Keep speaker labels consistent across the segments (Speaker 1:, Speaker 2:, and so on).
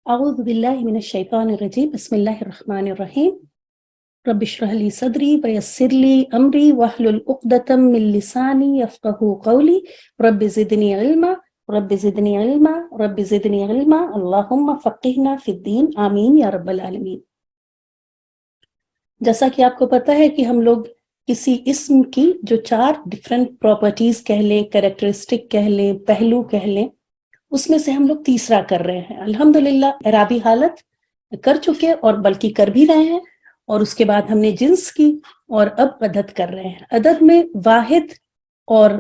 Speaker 1: أعوذ بالله من الشيطان الرجيم بسم الله الرحمن الرحيم رب اشرح لي صدري ويسر لي أمري واحلل عقدة من لساني يفقهوا قولي رب زدني علما رب زدني علما رب زدني علما اللهم فقهنا في الدين آمین یا رب العالمین۔ جیسا کہ آپ کو پتہ ہے کہ ہم لوگ کسی اسم کی جو 4 ڈفرینٹ پراپرٹیز کہہ لیں، کریکٹرسٹک کہہ لیں، پہلو کہہ لیں، اس میں سے ہم لوگ تیسرا کر رہے ہیں۔ الحمدللہ اعرابی حالت کر چکے اور بلکہ کر بھی رہے ہیں، اور اس کے بعد ہم نے جنس کی اور اب عدد کر رہے ہیں۔ عدد میں واحد اور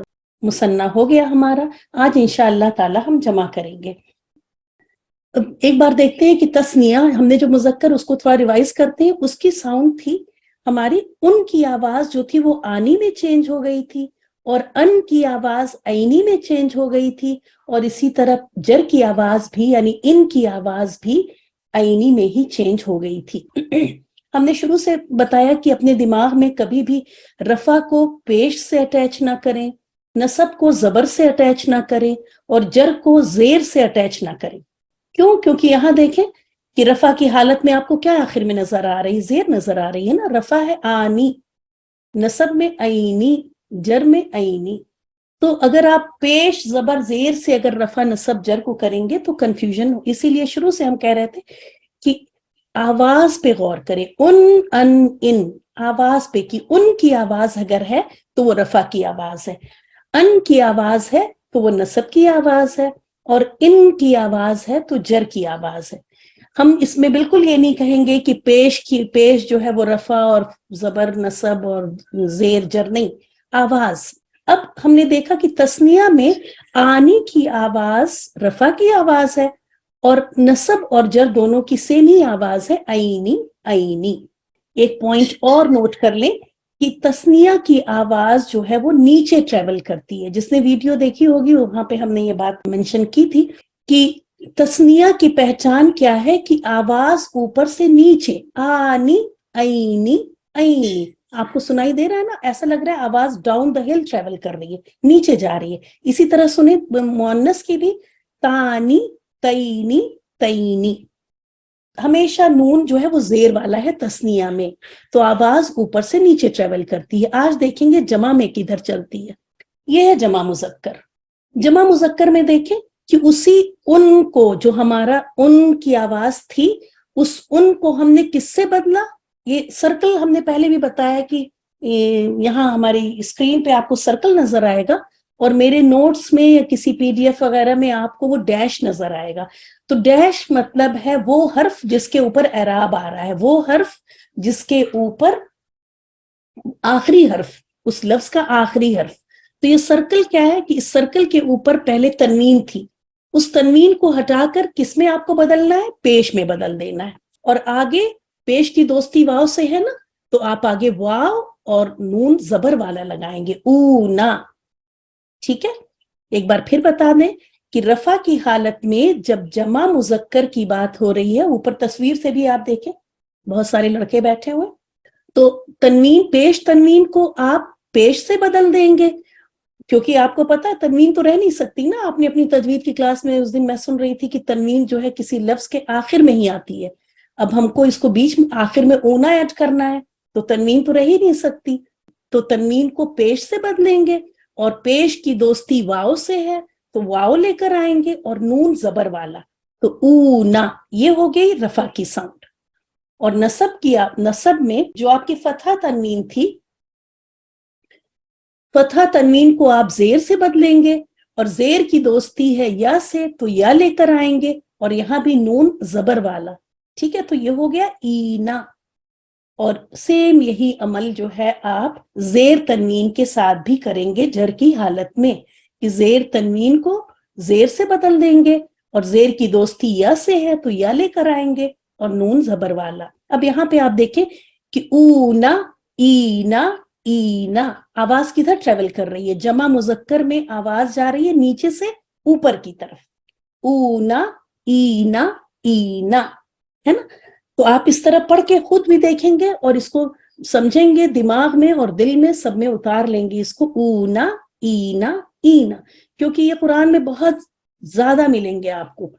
Speaker 1: مثنیٰ ہو گیا ہمارا، آج انشاءاللہ تعالی ہم جمع کریں گے۔ ایک بار دیکھتے ہیں کہ تثنیہ ہم نے جو مذکر اس کو تھوڑا ریوائز کرتے ہیں، اس کی ساؤنڈ تھی ہماری ان کی آواز جو تھی وہ آنی میں چینج ہو گئی تھی، اور ان کی آواز عینی میں چینج ہو گئی تھی، اور اسی طرح جر کی آواز بھی یعنی ان کی آواز بھی عینی میں ہی چینج ہو گئی تھی۔ ہم نے شروع سے بتایا کہ اپنے دماغ میں کبھی بھی رفع کو پیش سے اٹیچ نہ کریں، نصب کو زبر سے اٹیچ نہ کریں، اور جر کو زیر سے اٹیچ نہ کریں۔ کیوں؟ کیونکہ یہاں دیکھیں کہ رفع کی حالت میں آپ کو کیا آخر میں نظر آ رہی؟ زیر نظر آ رہی ہے نا۔ رفع ہے آنی، نصب میں عینی، جر میں عینی۔ تو اگر آپ پیش زبر زیر سے اگر رفع نصب جر کو کریں گے تو کنفیوژن ہو، اسی لیے شروع سے ہم کہہ رہے تھے کہ آواز پہ غور کریں، ان آواز پہ، کہ ان کی آواز اگر ہے تو وہ رفع کی آواز ہے، ان کی آواز ہے تو وہ نصب کی آواز ہے، اور ان کی آواز ہے تو جر کی آواز ہے۔ ہم اس میں بالکل یہ نہیں کہیں گے کہ پیش جو ہے وہ رفع اور زبر نصب اور زیر جر، نہیں، آواز۔ اب ہم نے دیکھا کہ تثنیہ میں آنی کی آواز رفع کی آواز ہے، اور نصب اور جر دونوں کی سیم ہی آواز ہے، عینی عینی۔ ایک پوائنٹ اور نوٹ کر لیں کہ تثنیہ کی آواز جو ہے وہ نیچے ٹریول کرتی ہے۔ جس نے ویڈیو دیکھی ہوگی وہاں پہ ہم نے یہ بات منشن کی تھی کہ تثنیہ کی پہچان کیا ہے، کہ آواز اوپر سے نیچے، آنی عینی عینی۔ آپ کو سنائی دے رہا ہے نا؟ ایسا لگ رہا ہے آواز ڈاؤن دا ہل ٹریول کر رہی ہے، نیچے جا رہی ہے۔ اسی طرح سنیں مؤنث کی بھی، تانی تینی تینی، ہمیشہ نون جو ہے وہ زیر والا ہے تثنیہ میں، تو آواز اوپر سے نیچے ٹریول کرتی ہے۔ آج دیکھیں گے جمع میں کدھر چلتی ہے۔ یہ ہے جمع مذکر۔ جمع مذکر میں دیکھیں کہ اسی ان کو، جو ہمارا ان کی آواز تھی، اس ان کو ہم نے کس سے بدلا؟ یہ سرکل ہم نے پہلے بھی بتایا کہ یہاں ہماری اسکرین پہ آپ کو سرکل نظر آئے گا، اور میرے نوٹس میں یا کسی پی ڈی ایف وغیرہ میں آپ کو وہ ڈیش نظر آئے گا۔ تو ڈیش مطلب ہے وہ حرف جس کے اوپر اعراب آ رہا ہے، وہ حرف جس کے اوپر آخری حرف، اس لفظ کا آخری حرف۔ تو یہ سرکل کیا ہے کہ اس سرکل کے اوپر پہلے تنوین تھی، اس تنوین کو ہٹا کر کس میں آپ کو بدلنا ہے؟ پیش میں بدل دینا ہے۔ اور آگے پیش کی دوستی واو سے ہے نا، تو آپ آگے واو اور نون زبر والا لگائیں گے، اونا۔ ٹھیک ہے، ایک بار پھر بتا دیں کہ رفع کی حالت میں جب جمع مذکر کی بات ہو رہی ہے، اوپر تصویر سے بھی آپ دیکھیں بہت سارے لڑکے بیٹھے ہوئے، تو تنوین، پیش تنوین کو آپ پیش سے بدل دیں گے، کیونکہ آپ کو پتا ہے تنوین تو رہ نہیں سکتی نا۔ آپ نے اپنی تجوید کی کلاس میں اس دن میں سن رہی تھی کہ تنوین جو ہے کسی لفظ کے آخر میں ہی آتی ہے۔ اب ہم کو اس کو بیچ میں آخر میں اونا ایڈ کرنا ہے، تو تنوین تو رہ ہی نہیں سکتی، تو تنوین کو پیش سے بدلیں گے، اور پیش کی دوستی واو سے ہے تو واو لے کر آئیں گے، اور نون زبر والا، تو اونا۔ یہ ہو گئی رفع کی ساؤنڈ۔ اور نصب میں جو آپ کی فتحہ تنوین تھی، فتحہ تنوین کو آپ زیر سے بدلیں گے، اور زیر کی دوستی ہے یا سے تو یا لے کر آئیں گے، اور یہاں بھی نون زبر والا۔ ٹھیک ہے، تو یہ ہو گیا اینا۔ اور سیم یہی عمل جو ہے آپ زیر تنوین کے ساتھ بھی کریں گے جر کی حالت میں، کہ زیر تنوین کو زیر سے بدل دیں گے، اور زیر کی دوستی یا سے ہے تو یا لے کر آئیں گے، اور نون زبر والا۔ اب یہاں پہ آپ دیکھیں کہ اونا اینا اینا، آواز کدھر ٹریول کر رہی ہے؟ جمع مذکر میں آواز جا رہی ہے نیچے سے اوپر کی طرف، اونا اینا اینا، ہے نا؟ تو آپ اس طرح پڑھ کے خود بھی دیکھیں گے اور اس کو سمجھیں گے، دماغ میں اور دل میں سب میں اتار لیں گے اس کو، اونا اینا اینا، کیونکہ یہ قرآن میں بہت زیادہ ملیں گے آپ کو۔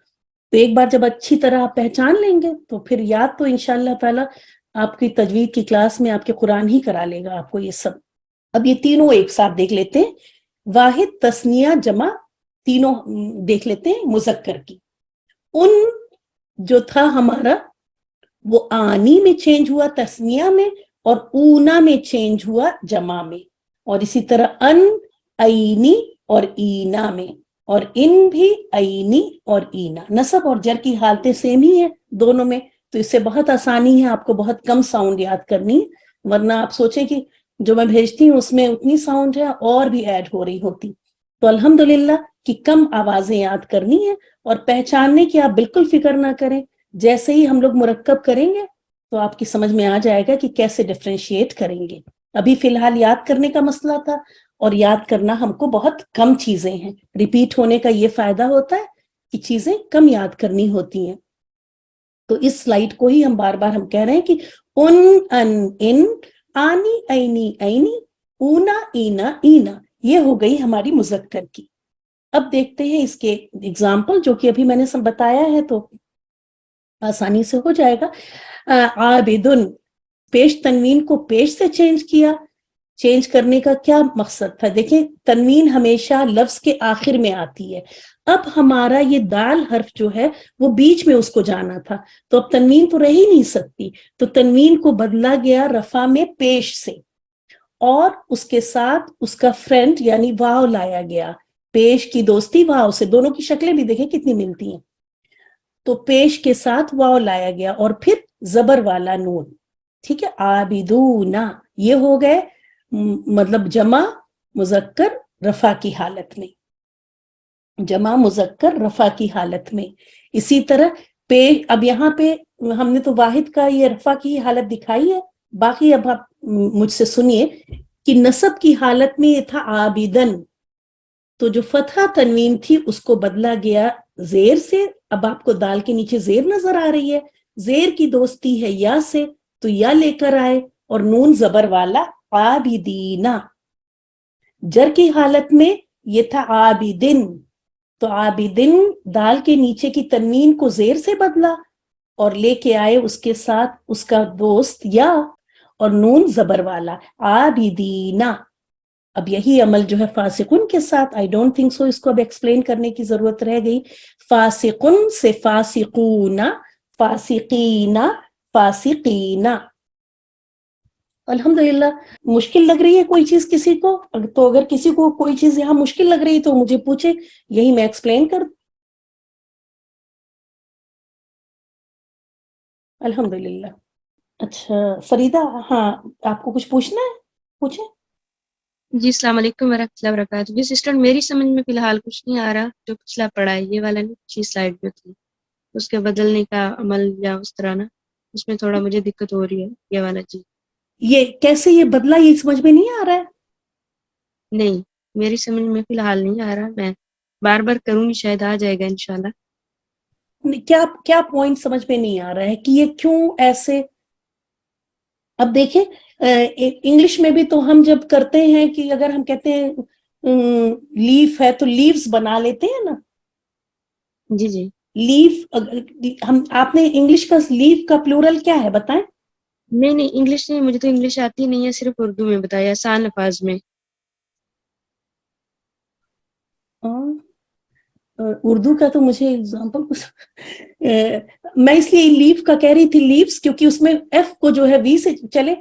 Speaker 1: تو ایک بار جب اچھی طرح آپ پہچان لیں گے تو پھر یاد تو انشاءاللہ تعالی آپ کی تجوید کی کلاس میں آپ کے قرآن ہی کرا لے گا آپ کو یہ سب. اب یہ تینوں ایک ساتھ دیکھ لیتے ہیں. واحد، تثنیہ، جمع، تینوں دیکھ لیتے ہیں مذکر کی. ان جو تھا ہمارا وہ آنی میں چینج ہوا تثنیہ میں، اور اونا میں چینج ہوا جمع میں. اور اسی طرح ان، اینی اور اینا میں. اور ان بھی اینی اور اینا. نصب اور جر کی حالتیں سیم ہی ہیں دونوں میں، تو اس سے بہت آسانی ہے، آپ کو بہت کم ساؤنڈ یاد کرنی ہے، ورنہ آپ سوچیں کہ جو میں بھیجتی ہوں اس میں اتنی ساؤنڈ ہے اور بھی ایڈ ہو رہی ہوتی. تو الحمدللہ کہ کم آوازیں یاد کرنی ہے، اور پہچاننے کی آپ بالکل فکر نہ کریں. جیسے ہی ہم لوگ مرکب کریں گے تو آپ کی سمجھ میں آ جائے گا کہ کیسے ڈفرینشیٹ کریں گے. ابھی فی الحال یاد کرنے کا مسئلہ تھا، اور یاد کرنا ہم کو بہت کم چیزیں ہیں. ریپیٹ ہونے کا یہ فائدہ ہوتا ہے کہ چیزیں کم یاد کرنی ہوتی ہیں. تو اس سلائیڈ کو ہی ہم بار بار ہم کہہ رہے ہیں کہ ان، آنی، اینی، اینی، اونا، اینا، اینا. یہ ہو گئی ہماری مذکر کی. اب دیکھتے ہیں اس کے اگزامپل، جو کہ ابھی میں نے بتایا ہے تو آسانی سے ہو جائے گا. عابدن، پیش تنوین کو پیش سے چینج کیا. چینج کرنے کا کیا مقصد تھا؟ دیکھیں تنوین ہمیشہ لفظ کے آخر میں آتی ہے. اب ہمارا یہ دال حرف جو ہے وہ بیچ میں اس کو جانا تھا، تو اب تنوین تو رہ ہی نہیں سکتی. تو تنوین کو بدلا گیا رفع میں پیش سے، اور اس کے ساتھ اس کا فرینڈ یعنی واو لایا گیا. پیش کی دوستی واو سے، دونوں کی شکلیں بھی دیکھیں کتنی ملتی ہیں. تو پیش کے ساتھ واو لایا گیا، اور پھر زبر والا نون. ٹھیک ہے، عابدونا. یہ ہو گئے مطلب جمع مذکر رفع کی حالت میں. جمع مذکر رفع کی حالت میں. اسی طرح اب یہاں پہ ہم نے تو واحد کا یہ رفع کی حالت دکھائی ہے. باقی اب آپ مجھ سے سنیے کہ نصب کی حالت میں یہ تھا عابدن، تو جو فتحہ تنوین تھی اس کو بدلا گیا زیر سے. اب آپ کو دال کے نیچے زیر نظر آ رہی ہے، زیر کی دوستی ہے یا سے، تو یا لے کر آئے، اور نون زبر والا عابدینا. جر کی حالت میں یہ تھا عابدن، تو عابدن دال کے نیچے کی تنوین کو زیر سے بدلا، اور لے کے آئے اس کے ساتھ اس کا دوست یا، اور نون زبر والا عابدینا. اب یہی عمل جو ہے فاسقن کے ساتھ، آئی ڈونٹ تھنک سو اس کو اب ایکسپلین کرنے کی ضرورت رہ گئی. فاسقن سے فاسقونا، فاسقینا، فاسقینا. الحمدللہ. مشکل لگ رہی ہے کوئی چیز کسی کو؟ تو اگر کسی کو کوئی چیز یہاں مشکل لگ رہی تو مجھے پوچھے، یہی میں ایکسپلین کر. الحمدللہ. اچھا فریدہ، ہاں آپ کو کچھ پوچھنا ہے؟ پوچھیں.
Speaker 2: جی السلام علیکم ورحمۃ اللہ وبرکاتہ. جی سسٹر، میری سمجھ میں فی الحال کچھ نہیں آ رہا. جو پچھلا پڑھا ہے یہ والا نہیں، پچھلی سلائڈ جو تھی اس کے بدلنے کا عمل یا اس طرح نا، اس میں تھوڑا مجھے دقت ہو رہی ہے یہ والا. جی
Speaker 1: یہ کیسے یہ بدلا، یہ سمجھ میں نہیں آ رہا ہے؟
Speaker 2: نہیں، میری سمجھ میں فی الحال نہیں آ رہا. میں بار بار کروں گی، شاید آ جائے گا انشاءاللہ.
Speaker 1: کیا پوائنٹ سمجھ میں نہیں آ رہا ہے کہ یہ کیوں ایسے؟ اب دیکھیں انگلش میں بھی تو ہم جب کرتے ہیں کہ اگر ہم کہتے ہیں لیف ہے تو لیوز بنا لیتے ہیں نا.
Speaker 2: جی جی.
Speaker 1: لیف، آپ نے انگلش کا لیف کا پلورل کیا ہے بتائیں؟
Speaker 2: نہیں انگلش نہیں، مجھے تو انگلش آتی نہیں ہے، صرف اردو میں بتایا آسان الفاظ میں.
Speaker 1: اردو کا تو مجھے اگزامپل میں اس لیے لیف کا کہہ رہی تھی لیوز، کیونکہ اس میں ایف کو جو ہے وی سے چلے.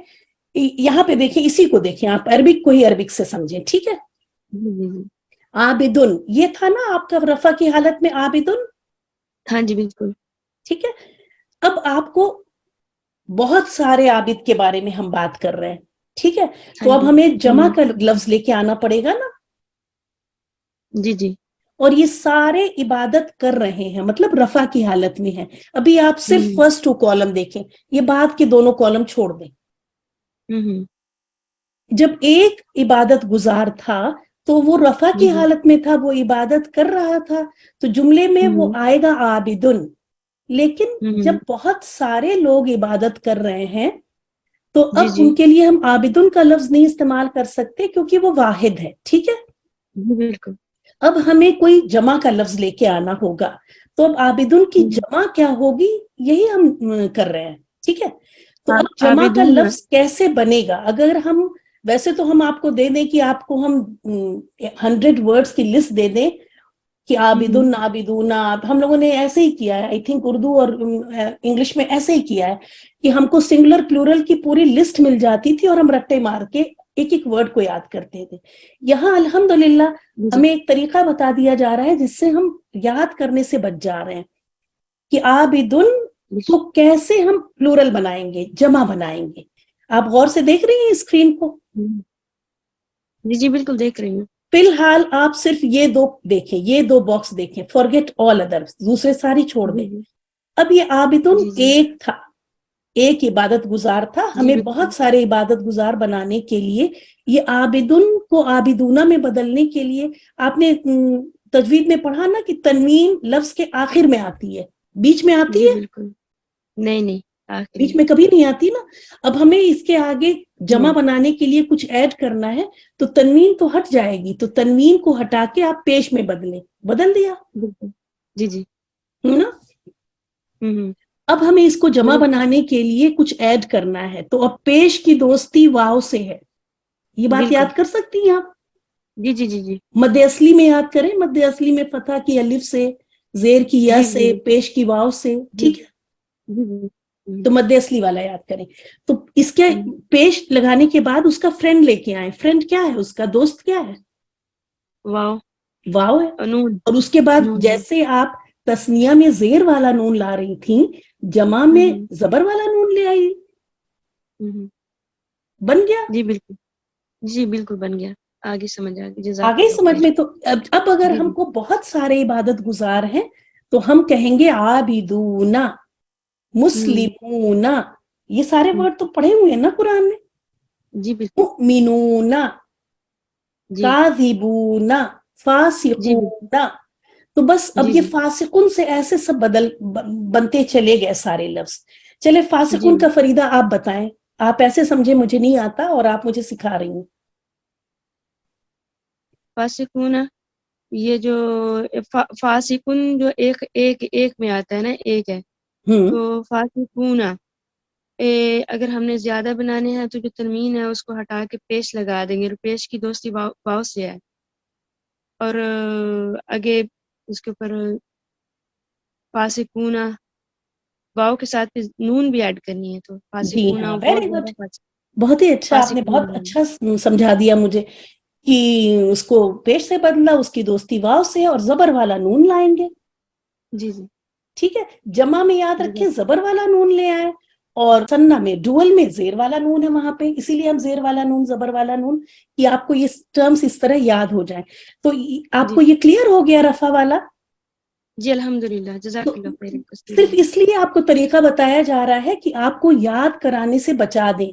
Speaker 1: یہاں پہ دیکھیں، اسی کو دیکھیں آپ، عربک کو ہی عربک سے سمجھیں. ٹھیک ہے، عابدن یہ تھا نا آپ کا رفع کی حالت میں عابدن.
Speaker 2: ہاں جی بالکل.
Speaker 1: ٹھیک ہے، اب آپ کو بہت سارے عابد کے بارے میں ہم بات کر رہے ہیں. ٹھیک ہے، تو اب ہمیں جمع کا لفظ لے کے آنا پڑے گا نا.
Speaker 2: جی جی.
Speaker 1: اور یہ سارے عبادت کر رہے ہیں، مطلب رفع کی حالت میں ہے. ابھی آپ صرف فرسٹ 2 کالم دیکھیں، یہ بعد کے دونوں کالم چھوڑ دیں. جب ایک عبادت گزار تھا تو وہ رفع کی حالت میں تھا، وہ عبادت کر رہا تھا، تو جملے میں وہ آئے گا عابدن. لیکن جب بہت سارے لوگ عبادت کر رہے ہیں تو اب ان کے لیے ہم عابدن کا لفظ نہیں استعمال کر سکتے، کیونکہ وہ واحد ہے. ٹھیک ہے،
Speaker 2: بالکل.
Speaker 1: اب ہمیں کوئی جمع کا لفظ لے کے آنا ہوگا. تو اب عابدن کی جمع کیا ہوگی یہی ہم کر رہے ہیں. ٹھیک ہے, تو اب جمع کا لفظ کیسے بنے گا؟ اگر ہم ویسے تو ہم آپ کو دے دیں کہ آپ کو ہم 100 ورڈز کی لسٹ دے دیں کہ عابدن عابدون, ہم لوگوں نے ایسے ہی کیا ہے, آئی تھنک اردو اور انگلش میں ایسے ہی کیا ہے کہ ہم کو سنگولر پلورل کی پوری لسٹ مل جاتی تھی اور ہم رٹے مار کے ایک ایک ورڈ کو یاد کرتے تھے. یہاں الحمدللہ ہمیں ایک طریقہ بتا دیا جا رہا ہے جس سے ہم یاد کرنے سے بچ جا رہے ہیں کہ عابدن کو کیسے ہم پلورل بنائیں گے, جمع بنائیں گے. آپ غور سے دیکھ رہی ہیں اسکرین کو؟
Speaker 2: جی جی بالکل دیکھ رہی ہوں.
Speaker 1: فی الحال آپ صرف یہ دو دیکھیں, یہ دو باکس دیکھیں, فارگیٹ آل ادرس, دوسرے ساری چھوڑ دیں. اب یہ عابدن ایک تھا, ایک عبادت گزار تھا. ہمیں بہت سارے عبادت گزار بنانے کے لیے یہ عابدن کو عابدونہ میں بدلنے کے لیے آپ نے تجوید میں پڑھا نا کہ تنوین لفظ کے آخر میں آتی ہے, بیچ میں آتی ہے؟
Speaker 2: بالکل نہیں,
Speaker 1: بیچ میں کبھی نہیں آتی نا. اب ہمیں اس کے آگے جمع بنانے کے لیے کچھ ایڈ کرنا ہے تو تنوین تو ہٹ جائے گی, تو تنوین کو ہٹا کے آپ پیش میں بدلیں. بدل دیا؟
Speaker 2: جی جی
Speaker 1: نا. اب ہمیں اس کو جمع بنانے کے لیے کچھ ایڈ کرنا ہے, تو اب پیش کی دوستی واو سے ہے. یہ بات یاد کر سکتی ہیں آپ؟
Speaker 2: جی جی جی جی
Speaker 1: مد اصلی میں یاد کریں, مد اصلی میں فتح کی الف سے, زیر کی یا سے, پیش کی واو سے. ٹھیک ہے, تو مد اصلی والا یاد کریں. تو اس کے پیش لگانے کے بعد اس کا فرینڈ لے کے آئیں. فرینڈ کیا ہے, اس کا دوست کیا ہے؟ واو ہے. اور اس کے بعد جیسے آپ تسنیہ میں زیر والا نون لا رہی تھیں, جمع میں زبر والا نون لے آئی. بن گیا؟
Speaker 2: جی بالکل بن گیا. آگے سمجھ آ گئی.
Speaker 1: آگے سمجھ میں. تو اب اگر ہم کو بہت سارے عبادت گزار ہیں تو ہم کہیں گے عابدون, مسلمون. یہ سارے ورڈ تو پڑھے ہوئے ہیں نا قرآن میں.
Speaker 2: جی بالکل.
Speaker 1: مؤمنون, کاذبون, فاسقون. تو بس اب یہ فاسقون سے ایسے سب بنتے چلے گئے سارے لفظ. چلے فاسقون کا فریدہ آپ بتائیں, آپ ایسے سمجھے مجھے نہیں آتا اور آپ مجھے سکھا رہی ہیں.
Speaker 2: فاسقون, یہ جو فاسقون جو ایک میں آتا ہے نا, ایک ہے, تو فاسقون اگر ہم نے زیادہ بنانے ہیں تو جو تنوین ہے اس کو ہٹا کے پیش لگا دیں گے. پیش کی دوستی واو سے ہے, اور آگے اس کے اوپر فاسقون واو کے ساتھ نون بھی ایڈ کرنی ہے. تو
Speaker 1: جی
Speaker 2: فاسقون
Speaker 1: ہاں, ویری گڈ, بہت ہی اچھا, آپ نے بہت اچھا سمجھا دیا مجھے کہ اس کو پیش سے بدلا, اس کی دوستی واو سے, اور زبر والا نون لائیں گے.
Speaker 2: جی جی
Speaker 1: ٹھیک ہے. جمع میں یاد رکھیں زبر والا نون لے آئے, اور ثنا میں ڈوئل میں زیر والا نون ہے وہاں پہ, اسی لیے ہم زیر والا نون زبر والا نون, کہ آپ کو یہ ٹرمز اس طرح یاد ہو جائیں. تو آپ کو یہ کلیئر ہو گیا رفع والا؟
Speaker 2: جی الحمدللہ, جزاک اللہ خیر.
Speaker 1: صرف اس لیے آپ کو طریقہ بتایا جا رہا ہے کہ آپ کو یاد کرانے سے بچا دیں.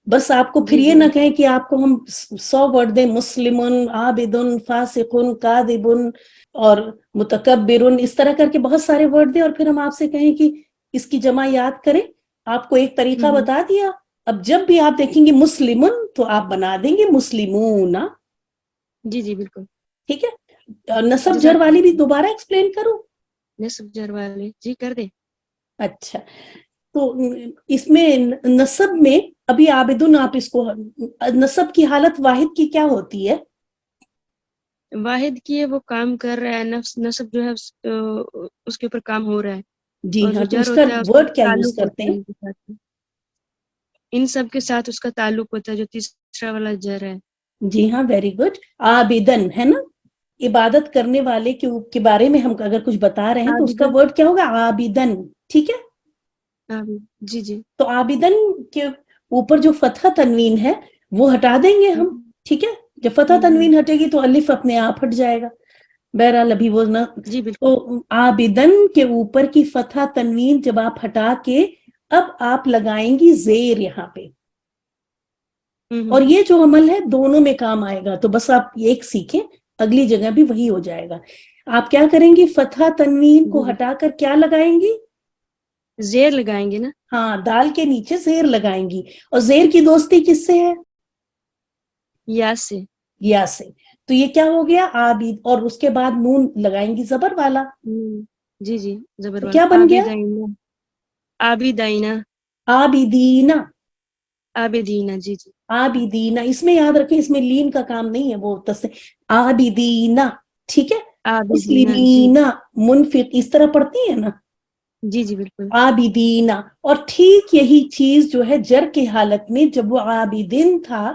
Speaker 1: بس آپ کو پھر یہ نہ کہیں کہ آپ کو ہم 100 ورڈ دیں, مسلمن, عابدن, فاسقن, کاذبن اور متکبرن, اس طرح کر کے بہت سارے ورڈ دیں, اور پھر ہم آپ سے کہیں کہ اس کی جمع یاد کریں. آپ کو ایک طریقہ بتا دیا. اب جب بھی آپ دیکھیں گے مسلمن تو آپ بنا دیں گے مسلمون.
Speaker 2: جی جی بالکل
Speaker 1: ٹھیک ہے. نصب جر والی بھی دوبارہ ایکسپلین کروں؟
Speaker 2: نصب جر والے جی کر دیں.
Speaker 1: اچھا, تو اس میں نصب میں ابھی عابدن, آپ اس کو نصب کی حالت واحد کی کیا ہوتی ہے؟
Speaker 2: واحد کی ہے, وہ کام کر رہا ہے, نصب جو ہے اس کے اوپر کام ہو رہا ہے.
Speaker 1: جی
Speaker 2: اور
Speaker 1: ہاں,
Speaker 2: جو
Speaker 1: تو
Speaker 2: جر
Speaker 1: اس کا
Speaker 2: ہوتا ہے اس کا
Speaker 1: ورڈ کیا یوز
Speaker 2: تعلق
Speaker 1: کرتے
Speaker 2: ہوتا ہے
Speaker 1: ہیں؟
Speaker 2: ان کے ساتھ, ان سب کے ساتھ اس کا تعلق ہوتا ہے, جو تیسرا والا جر ہے.
Speaker 1: جی ہاں, ویری گڈ. عابدن ہے نا, عبادت کرنے والے کے بارے میں ہم اگر کچھ بتا رہے ہیں تو اس کا ورڈ کیا ہوگا؟ عابدن. ٹھیک ہے.
Speaker 2: جی جی.
Speaker 1: تو عابدن کے اوپر جو فتح تنوین ہے وہ ہٹا دیں گے ہم. ٹھیک ہے. جب فتح تنوین ہٹے گی تو الف اپنے آپ ہٹ جائے گا. بہرحال ابھی وہ نہ, تو عابدن کے اوپر کی فتح تنوین جب آپ ہٹا کے اب آپ لگائیں گی زیر یہاں پہ, اور یہ جو عمل ہے دونوں میں کام آئے گا. تو بس آپ ایک سیکھیں, اگلی جگہ بھی وہی ہو جائے گا. آپ کیا کریں گی؟ فتح تنوین کو ہٹا کر کیا لگائیں گی؟
Speaker 2: زیر لگائیں گے نا.
Speaker 1: ہاں, دال کے نیچے زیر لگائیں گی. اور زیر کی دوستی کس سے ہے؟
Speaker 2: یا سے.
Speaker 1: یا سے. تو یہ کیا ہو گیا؟ عابد, اور اس کے بعد نون لگائیں گی زبر والا.
Speaker 2: جی جی زبر
Speaker 1: تو
Speaker 2: والا.
Speaker 1: کیا بن گیا؟
Speaker 2: عابدین. عابدین.
Speaker 1: عابدین.
Speaker 2: عابدین. جی جی.
Speaker 1: عابدین. اس میں یاد رکھیں اس میں لین کا کام نہیں ہے، وہ عابدین. ٹھیک ہے.
Speaker 2: عابدین. جی
Speaker 1: مسلمین، منفق، اس طرح پڑھتی ہیں نا،
Speaker 2: جی جی بالکل.
Speaker 1: عابدین. اور ٹھیک یہی چیز جو ہے جر کی حالت میں جب وہ عابدین تھا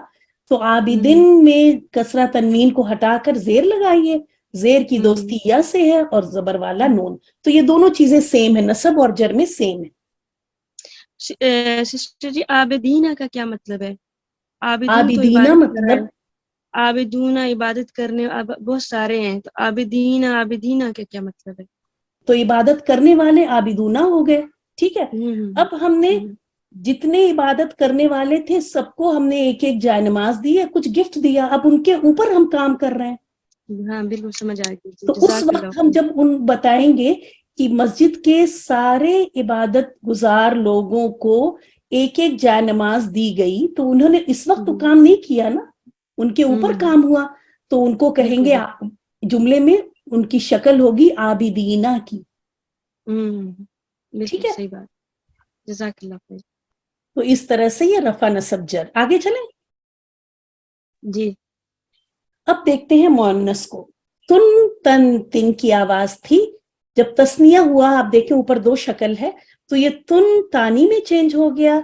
Speaker 1: تو عابدین میں کسرہ تنوین کو ہٹا کر زیر لگائیے، زیر کی دوستی یا سے ہے اور زبر والا نون، تو یہ دونوں چیزیں سیم ہیں، نصب اور جر میں سیم ہے.
Speaker 2: سسٹر جی عابدین کا کیا مطلب ہے؟ عابدون تو
Speaker 1: عابدین
Speaker 2: عبادت کر رہا
Speaker 1: مطلب
Speaker 2: ہے. عابدون عبادت کرنے بہت سارے ہیں، تو عابدین کا کیا مطلب ہے؟
Speaker 1: تو عبادت کرنے والے عابدونہ ہو گئے. ٹھیک ہے. اب ہم نے جتنے عبادت کرنے والے تھے سب کو ہم نے ایک ایک جائے نماز دی ہے، کچھ گفٹ دیا، اب ان کے اوپر ہم کام کر رہے ہیں.
Speaker 2: ہاں بالکل سمجھ آ گئی.
Speaker 1: تو اس
Speaker 2: جزاک اللہ
Speaker 1: وقت ہم جب ان بتائیں گے کہ مسجد کے سارے عبادت گزار لوگوں کو ایک ایک جائے نماز دی گئی تو انہوں نے اس وقت تو کام نہیں کیا نا، ان کے اوپر کام ہوا، تو ان کو کہیں گے جملے میں ان کی شکل ہوگی عابدینہ کی.
Speaker 2: بالکل
Speaker 1: ٹھیک ہے.
Speaker 2: صحیح بات. جزاک اللہ خیر.
Speaker 1: تو اس طرح سے یہ رفع نصب جر. آگے چلیں.
Speaker 2: جی.
Speaker 1: اب دیکھتے ہیں مؤنث کو. تن تن تن کی آواز تھی، جب تسنیہ ہوا آپ دیکھیں اوپر دو شکل ہے، تو یہ تن تانی میں چینج ہو گیا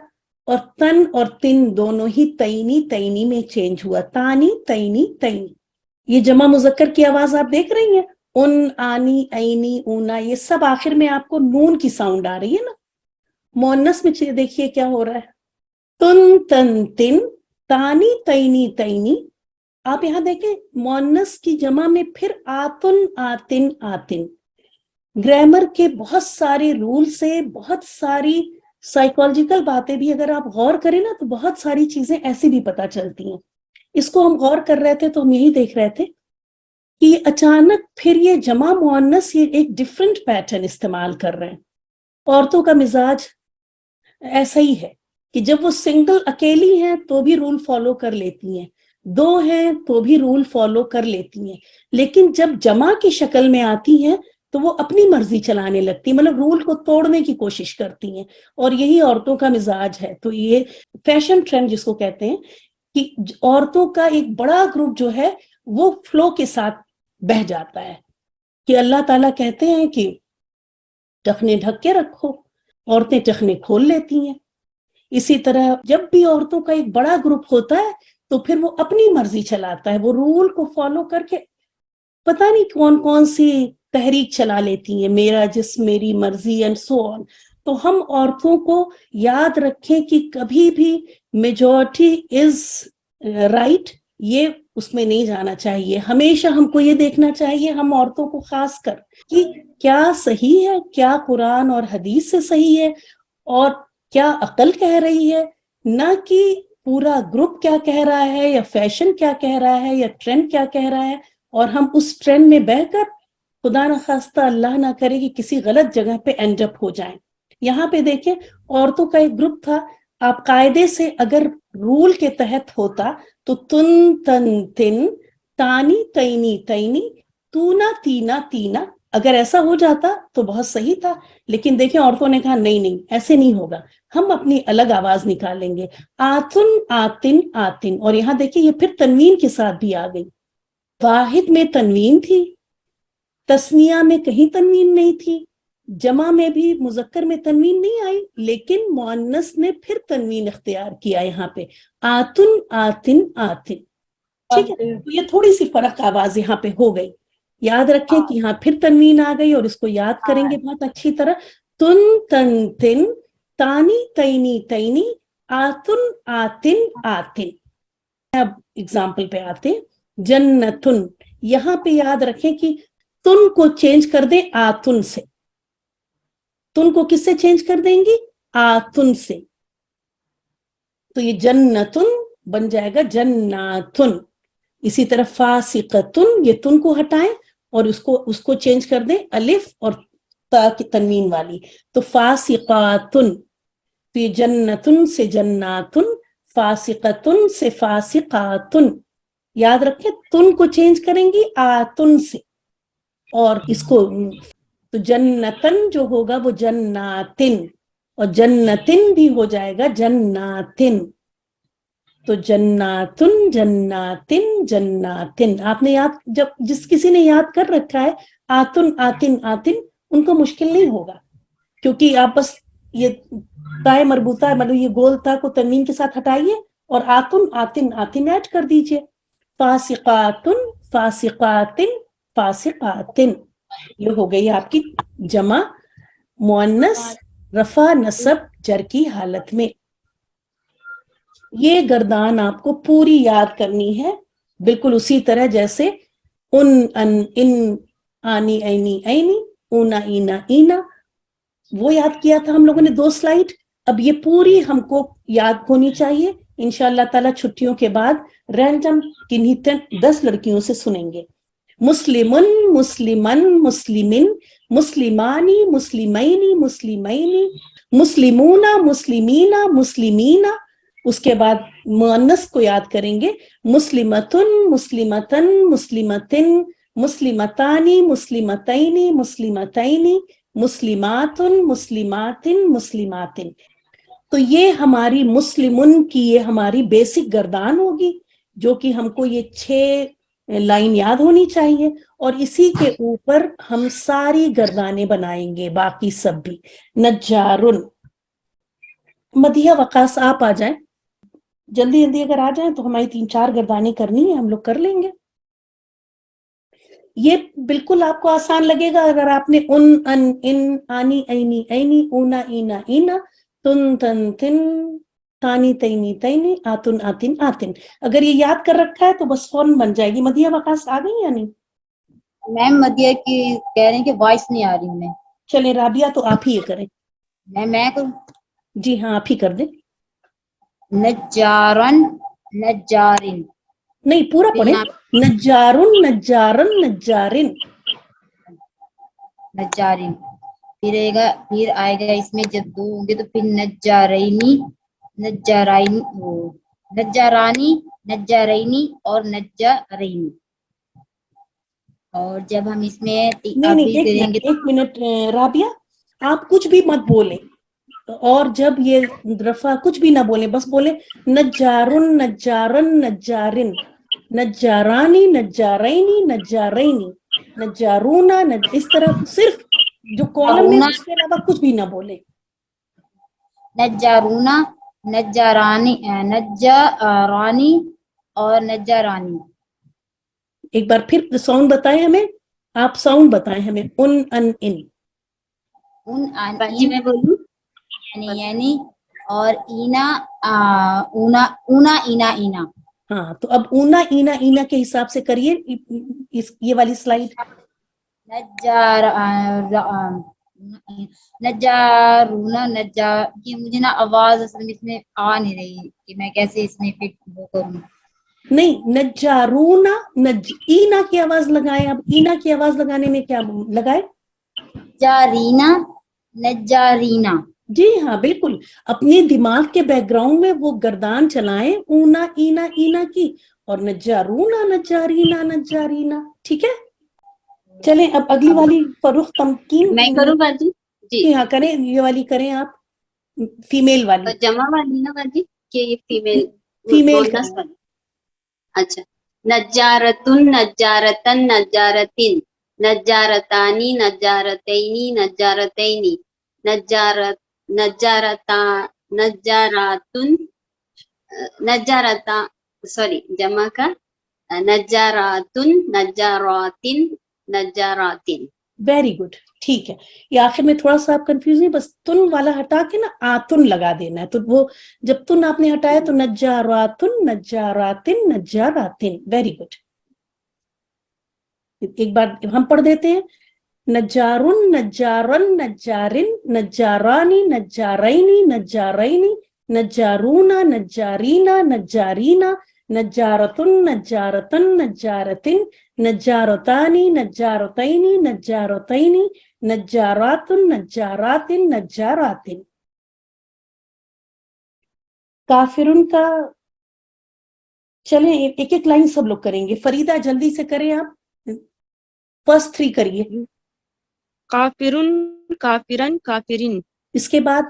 Speaker 1: اور تن اور تن دونوں ہی تینی تینی میں چینج ہوا. تانی تینی تینی. یہ جمع مذکر کی آواز آپ دیکھ رہی ہیں، ان، آنی، اینی، اونا، یہ سب آخر میں آپ کو نون کی ساؤنڈ آ رہی ہے نا. مؤنث میں دیکھیے کیا ہو رہا ہے. تن تن تن، تانی تینی تینی. آپ یہاں دیکھیں مؤنث کی جمع میں پھر آتن آتن آتن. گرامر کے بہت سارے رول سے بہت ساری سائیکولوجیکل باتیں بھی اگر آپ غور کریں نا تو بہت ساری چیزیں ایسی بھی پتہ چلتی ہیں. اس کو ہم غور کر رہے تھے تو ہم یہی دیکھ رہے تھے کہ اچانک پھر یہ جمع مؤنث یہ ایک ڈیفرنٹ پیٹرن استعمال کر رہے ہیں. عورتوں کا مزاج ایسا ہی ہے کہ جب وہ سنگل اکیلی ہیں تو بھی رول فالو کر لیتی ہیں، دو ہیں تو بھی رول فالو کر لیتی ہیں، لیکن جب جمع کی شکل میں آتی ہیں تو وہ اپنی مرضی چلانے لگتی، مطلب رول کو توڑنے کی کوشش کرتی ہیں، اور یہی عورتوں کا مزاج ہے. تو یہ فیشن ٹرینڈ جس کو کہتے ہیں کہ عورتوں کا ایک بڑا گروپ جو ہے وہ فلو کے ساتھ بہ جاتا ہے، کہ اللہ تعالیٰ کہتے ہیں کہ ٹخنے ڈھک کے رکھو، عورتیں ٹخنے کھول لیتی ہیں. اسی طرح جب بھی عورتوں کا ایک بڑا گروپ ہوتا ہے تو پھر وہ اپنی مرضی چلاتا ہے، وہ رول کو فالو کر کے پتہ نہیں کون کون سی تحریک چلا لیتی ہیں، میرا جسم میری مرضی اینڈ سو آن. تو ہم عورتوں کو یاد رکھیں کہ کبھی بھی میجورٹی از رائٹ، یہ اس میں نہیں جانا چاہیے. ہمیشہ ہم کو یہ دیکھنا چاہیے، ہم عورتوں کو خاص کر، کہ کیا صحیح ہے، کیا قرآن اور حدیث سے صحیح ہے اور کیا عقل کہہ رہی ہے، نہ کہ پورا گروپ کیا کہہ رہا ہے یا فیشن کیا کہہ رہا ہے یا ٹرینڈ کیا کہہ رہا ہے، اور ہم اس ٹرینڈ میں بہ کر خدا نخواستہ اللہ نہ کرے کہ کسی غلط جگہ پہ اینڈ اپ ہو جائیں. یہاں پہ دیکھیں عورتوں کا ایک گروپ تھا، آپ قاعدے سے اگر رول کے تحت ہوتا تو تن تن تن، تانی تینی تینی، تونا تینا تینا، اگر ایسا ہو جاتا تو بہت صحیح تھا. لیکن دیکھیں عورتوں نے کہا نہیں نہیں ایسے نہیں ہوگا، ہم اپنی الگ آواز نکالیں گے. آتن آتن آتن. اور یہاں دیکھیں یہ پھر تنوین کے ساتھ بھی آ گئی. واحد میں تنوین تھی، تسنیہ میں کہیں تنوین نہیں تھی، جمع میں بھی مذکر میں تنوین نہیں آئی، لیکن مؤنث نے پھر تنوین اختیار کیا یہاں پہ، آتن آتن آتن. ٹھیک ہے. تو یہ تھوڑی سی فرق آواز یہاں پہ ہو گئی. یاد رکھیں کہ یہاں پھر تنوین آ گئی اور اس کو یاد کریں گے بہت اچھی طرح. تن تن تن، تانی تینی تینی، آتن آتن آتن. اب اگزامپل پہ آتے ہیں. جنتن، یہاں پہ یاد رکھیں کہ تن کو چینج کر دیں آتن سے. تن کو کس سے چینج کر دیں گی؟ آتن سے. تو یہ جنتن بن جائے گا جناتن. اسی طرح فاسقتن، یہ تن کو ہٹائیں اور اس کو چینج کر دیں الف اور تا کی تنوین والی، تو فاسقاتن. تو یہ جنتن سے جناتن، فاسقتن سے فاسقاتن. یاد رکھیں تن کو چینج کریں گی آتن سے، اور اس کو تو جنتن جو ہوگا وہ جناتن، اور جنتن بھی ہو جائے گا جناتن. تو جناتن جناتن جناتن. آپ نے یاد، جب جس کسی نے یاد کر رکھا ہے آتن آتن آتن، ان کو مشکل نہیں ہوگا، کیونکہ آپ بس یہ تائے مربوطہ مطلب یہ گول تا کو تنوین کے ساتھ ہٹائیے اور آتن آتن آتن ایڈ کر دیجئے. فاسقاتن فاسقاتن فاسقاتن، یہ ہو گئی آپ کی جمع مؤنث رفع نصب جر کی حالت میں. یہ گردان آپ کو پوری یاد کرنی ہے، بالکل اسی طرح جیسے ان ان ان آنی اینی اینی اونا اینا اینا، وہ یاد کیا تھا ہم لوگوں نے 2 سلائیڈ. اب یہ پوری ہم کو یاد ہونی چاہیے. انشاءاللہ تعالیٰ چھٹیوں کے بعد رینڈم کنہیں 10 لڑکیوں سے سنیں گے. مسلمن مسلمن مسلمن مسلمانی مسلمینی مسلمینی مسلمون مسلمینا مسلمینا. اس کے بعد مؤنث کو یاد کریں گے، مسلمتن مسلمتن مسلمتن مسلمتانی مسلمتینی مسلمتینی مسلماتن مسلماتن مسلماتن. تو یہ ہماری مسلمن کی یہ ہماری بیسک گردان ہوگی، جو کہ ہم کو یہ 6 لائن یاد ہونی چاہیے، اور اسی کے اوپر ہم ساری گردانیں بنائیں گے، باقی سب بھی. نجارن. مدیحہ وقاص آپ آ جائیں جلدی جلدی، اگر آ جائیں تو ہماری 3-4 گردانیں کرنی ہیں، ہم لوگ کر لیں گے. یہ بالکل آپ کو آسان لگے گا اگر آپ نے ان ان ان آنی اینی اینی اونا اینا اینا تن تن تن تانی تینی تینی آتن آتن آتن، اگر یہ یاد کر رکھا ہے تو بس فوراً بن جائے گی. مدیحہ وقاص آ گئی یا نہیں؟
Speaker 3: میم مدیہ کی کہہ رہے ہیں کہ وائس نہیں آ رہی انہیں.
Speaker 1: چلیں رابعہ تو آپ ہی یہ کریں.
Speaker 3: میں کروں؟
Speaker 1: جی ہاں آپ ہی کر دیں.
Speaker 3: نجارن نجارن.
Speaker 1: نہیں پورا پڑھیں. نجارن نجارن نجارن
Speaker 3: نجارن. پھر آئے گا اس میں جب 2 ہوں گے تو پھر نجارینی نجارائن نجارانی نجارینی اور نجارینی. اور جب ہم اس میں ابھی کریں گے
Speaker 1: ایک منٹ رابعہ، آپ کچھ بھی مت بولیں، اور جب یہ رفع کچھ بھی نہ بولیں، بس بولیں نجارن نجارن نجارن نجارانی نجارینی نجارینی نجارونا اس طرح صرف جو کالم میں اس کے علاوہ کچھ بھی نہ بولیں.
Speaker 3: نجارونا نجارانی نجارانی اور نجارانی.
Speaker 1: ایک بار پھر ساؤنڈ بتائیں ہمیں، آپ ساؤنڈ بتائیں ہمیں. ان ان
Speaker 3: جی میں بولوں یعنی اور اینا اونا اونا اینا اینا.
Speaker 1: ہاں تو اب اونا اینا اینا کے حساب سے کریے یہ والی سلائیڈ.
Speaker 3: نجارونا نجار. یہ مجھے نا آواز اصل میں اس میں آ نہیں رہی کہ میں کیسے اس میں پھر وہ کروں. نہیں
Speaker 1: نجارونا اینا کی آواز لگائیں. اب اینا کی آواز لگانے میں کیا لگائے؟
Speaker 3: نجارینا نجارینا.
Speaker 1: جی ہاں بالکل، اپنے دماغ کے بیک گراؤنڈ میں وہ گردان چلائیں اونا اینا اینا کی، اور نجارونا نجارینا نجارینا. ٹھیک ہے، چلیں اب اگلی والی فروخ تمکین.
Speaker 2: میں کروں باجی؟
Speaker 1: جی ہاں کریں، یہ والی کریں آپ، فیمیل والی.
Speaker 2: جمع والی نا باجی کہ یہ فیمیل
Speaker 1: فیمیل.
Speaker 2: اچھا. نجارتن نجارتن نجارتن نجارتانی نجارتینی نجارتینی نجارتا نجاراتن نجارتا سوری جمع کا نجاراتن نجاراتن نجاراتن.
Speaker 1: ویری گڈ، ٹھیک ہے. یہ آخر میں تھوڑا سا آپ کنفیوز ہیں، بس تن والا ہٹا کے نا آتن لگا دینا ہے. تو وہ جب تن آپ نے ہٹایا تو نجاراتن نجاراتن نجاراتن. Very good. ایک بار ہم پڑھ دیتے ہیں. نجارن نجارن نجارن نجارانی نجارینی نجارینی نجارونا نجارینا نجارینا نجارتن نجارتن نجارتن نجارتانی نجارتینی نجارتینی نجاراتن نجاراتن نجاراتن. کافرن کا چلیں ایک ایک لائن سب لوگ کریں گے. فریدہ جلدی سے کریں، آپ فرسٹ 3 کریے.
Speaker 2: کافرن کافرن کافرین،
Speaker 1: اس کے بعد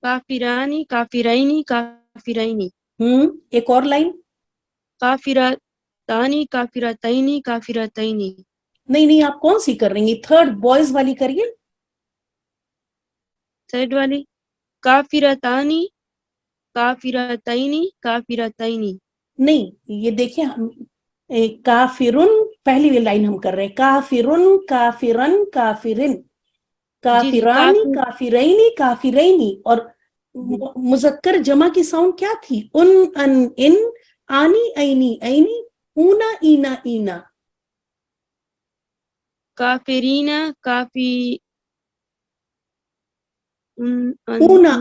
Speaker 2: کافرانی کافرینی کافرینی،
Speaker 1: ایک اور لائن.
Speaker 2: کافرتانی کافرتینی کافرتینی،
Speaker 1: نہیں آپ کون سی کر رہی ہیں؟ تھرڈ بوائز والی کریے.
Speaker 2: تھرڈ والی کافرتانی کافرتینی کافرتینی.
Speaker 1: نہیں یہ دیکھیں ہم کافرن پہلی لائن ہم کر رہے ہیں، کافرن کافرن کافرن، کافرانی کافرینی کافرینی. اور مذکر جمع کی ساؤنڈ کیا تھی؟ ان آنی اینی اینی، اونا اینا اینا.
Speaker 2: کافرین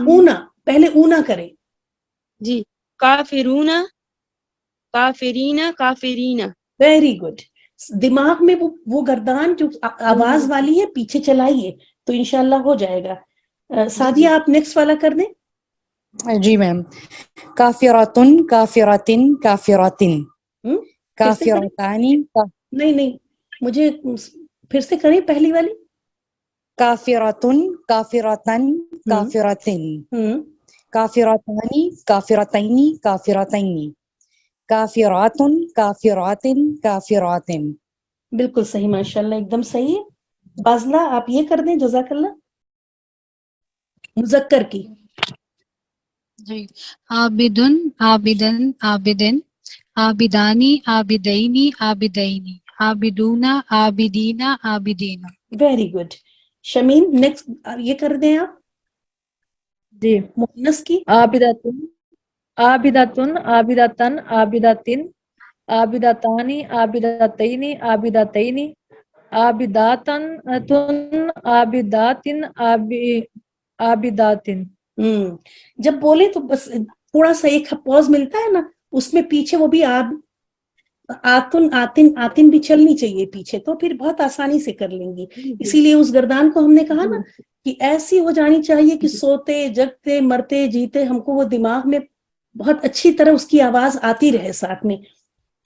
Speaker 1: اونا پہلے اونا کریں.
Speaker 2: جی کافرون کافرین کافرین.
Speaker 1: Very good. دماغ میں وہ گردان جو آواز والی ہے پیچھے چلائیے تو انشاءاللہ ہو جائے گا. سعدیہ آپ نیکسٹ والا کر دیں.
Speaker 4: جی میم. کافراتن کافراتن کافراتن،
Speaker 1: پھر سے کریں.
Speaker 4: کافراتانی
Speaker 1: نہیں مجھے پھر سے کریں پہلی والی.
Speaker 4: کافراتن کافراتن کافراتن، کافراتانی کافرتینی کافرتینی، کافراتن کافراتن کافراتن.
Speaker 1: بالکل صحیح، ماشاءاللہ ایک دم صحیح ہے. فاضلہ آپ یہ کر دیں جزاک اللہ. مذکر کی.
Speaker 5: جی عابدن عابدن عابدن، عابدانی عابدینی عابدینی، عابدونا عابدینا عابدینا.
Speaker 1: Very good. شمیم نیکسٹ یہ کر دیں آپ
Speaker 6: جی
Speaker 1: مؤنث کی.
Speaker 6: عابداتن عابداتن عابداتن عابداتن، عابداتانی عابداتینی عابداتینی، عابداتن تن عابداتن عابداتن.
Speaker 1: جب بولے تو بس تھوڑا سا ایک پوز ملتا ہے نا اس میں پیچھے وہ بھی آتن آتن آتن بھی چلنی چاہیے پیچھے، تو پھر بہت آسانی سے کر لیں گی. اسی لیے اس گردان کو ہم نے کہا نا کہ ایسی ہو جانی چاہیے کہ سوتے جگتے مرتے جیتے ہم کو وہ دماغ میں بہت اچھی طرح اس کی آواز آتی رہے ساتھ میں.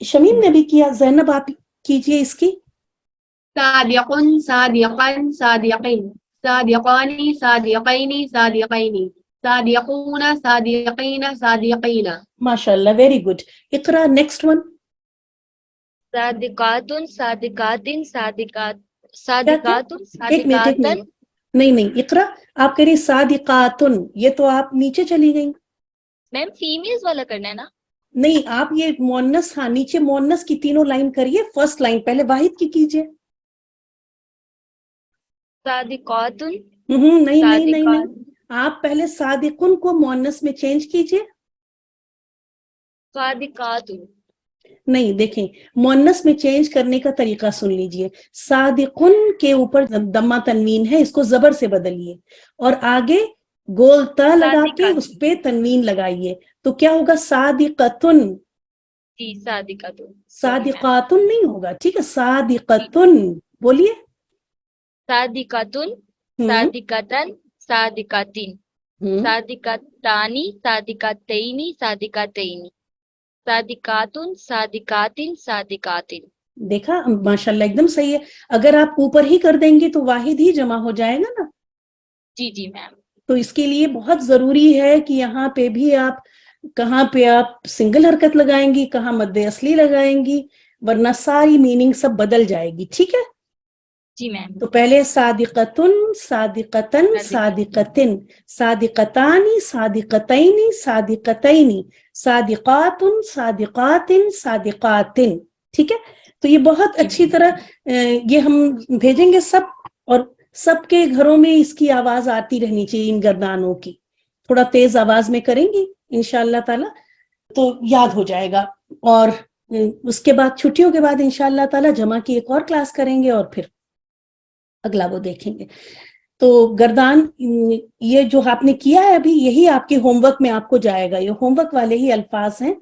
Speaker 1: شمیم نے بھی کیا، زینب آپ کیجئے اس کی.
Speaker 7: صادقن صادقن صادقین، صادقانی صادقینی صادقینی، صادقون صادقین صادقین.
Speaker 1: ماشاءاللہ ویری گڈ. اقرا نیکسٹ ون.
Speaker 8: صادقاتن صادقاتن صادقات،
Speaker 1: صادقاتن
Speaker 8: صادقاتن.
Speaker 1: نہیں اقرا آپ کہہ رہی صادقاتن، یہ تو آپ نیچے چلی گئی.
Speaker 8: میم فیمیلز والا کرنا ہے نا.
Speaker 1: نہیں آپ یہ مونس، ہاں نیچے مونس کی تینوں لائن کریے. فرسٹ لائن پہلے واحد کی کیجئے.
Speaker 8: صادقاتن
Speaker 1: نہیں آپ پہلے صادقن کو مونس میں چینج کیجئے.
Speaker 8: صادقاتن.
Speaker 1: نہیں دیکھیں مونس میں چینج کرنے کا طریقہ سن لیجئے. صادقن کے اوپر دمہ تنوین ہے، اس کو زبر سے بدلیے اور آگے گول تا لگا کے اس پہ تنوین لگائیے تو کیا ہوگا؟ صادقتن.
Speaker 8: جی صادقاتن.
Speaker 1: صادقاتن نہیں ہوگا، ٹھیک ہے. صادقتن بولیے.
Speaker 8: صادقاتن صادقاتن صادقاتن، صادقاتانی صادقاتینی صادقاتینی، صادقاتن صادقاتن صادقاتن.
Speaker 1: دیکھا ماشاءاللہ ایک دم صحیح ہے. اگر آپ اوپر ہی کر دیں گے تو واحد ہی جمع ہو جائے گا نا.
Speaker 8: جی جی میم.
Speaker 1: تو اس کے لیے بہت ضروری ہے کہ یہاں پہ بھی آپ کہاں پہ آپ سنگل حرکت لگائیں گی، کہاں مد اصلی لگائیں گی، ورنہ ساری میننگ سب بدل جائے گی. ٹھیک ہے.
Speaker 8: جی میم.
Speaker 1: تو پہلے صادقتن صادقتن صادقتن، صادقتانی صادقتینی صادقتینی، صادقاتن صادقاتن صادقاتن. ٹھیک ہے. تو یہ بہت اچھی طرح یہ ہم بھیجیں گے سب، اور سب کے گھروں میں اس کی آواز آتی رہنی چاہیے. ان گردانوں کی تھوڑا تیز آواز میں کریں گی انشاءاللہ تعالی تو یاد ہو جائے گا. اور اس کے بعد چھٹیوں کے بعد انشاءاللہ تعالی جمع کی ایک اور کلاس کریں گے اور پھر اگلا وہ دیکھیں گے. تو گردان یہ جو آپ نے کیا ہے ابھی یہی آپ کے ہوم ورک میں آپ کو جائے گا. یہ ہوم ورک والے ہی الفاظ ہیں.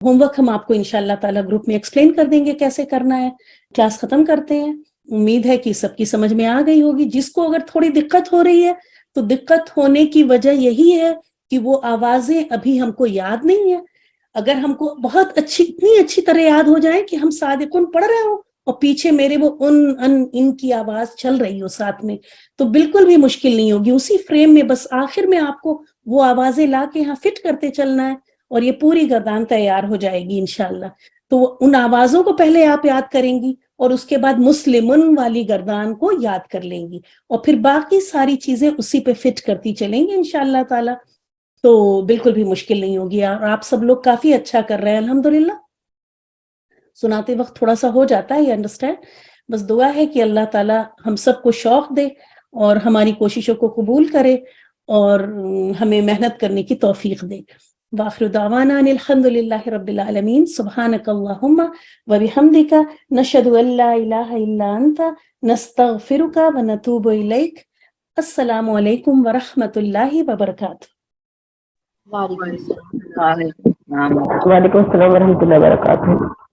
Speaker 1: ہوم ورک ہم آپ کو انشاءاللہ تعالی گروپ میں ایکسپلین کر دیں گے کیسے کرنا ہے. کلاس ختم کرتے ہیں. امید ہے کہ سب کی سمجھ میں آ گئی ہوگی. جس کو اگر تھوڑی دقت ہو رہی ہے تو دقت ہونے کی وجہ یہی ہے کہ وہ آوازیں ابھی ہم کو یاد نہیں ہے. اگر ہم کو بہت اتنی اچھی طرح یاد ہو جائے کہ ہم صادقن پڑھ رہے ہوں اور پیچھے میرے وہ ان کی آواز چل رہی ہو ساتھ میں، تو بالکل بھی مشکل نہیں ہوگی. اسی فریم میں بس آخر میں آپ کو وہ آوازیں لا کے یہاں فٹ کرتے چلنا ہے اور یہ پوری گردان تیار ہو جائے گی انشاءاللہ. تو ان آوازوں کو پہلے آپ یاد کریں گی اور اس کے بعد مسلمن والی گردان کو یاد کر لیں گی اور پھر باقی ساری چیزیں اسی پہ فٹ کرتی چلیں گی انشاءاللہ تعالی. تو بالکل بھی مشکل نہیں ہوگی اور آپ سب لوگ کافی اچھا کر رہے ہیں الحمدللہ. سناتے وقت تھوڑا سا ہو جاتا ہے یہ انڈرسٹینڈ، بس دعا ہے کہ اللہ تعالی ہم سب کو شوق دے اور ہماری کوششوں کو قبول کرے اور ہمیں محنت کرنے کی توفیق دے. وآخر دعوانا ان الحمدللہ رب العالمین. سبحانک اللہم وبحمدک نشہد ان لا الہ الا انت نستغفرک ونتوب الیک. السلام علیکم ورحمۃ اللہ وبرکاتہ.
Speaker 3: وعلیکم السلام.
Speaker 9: وعلیکم السلام ورحمۃ اللہ وبرکاتہ.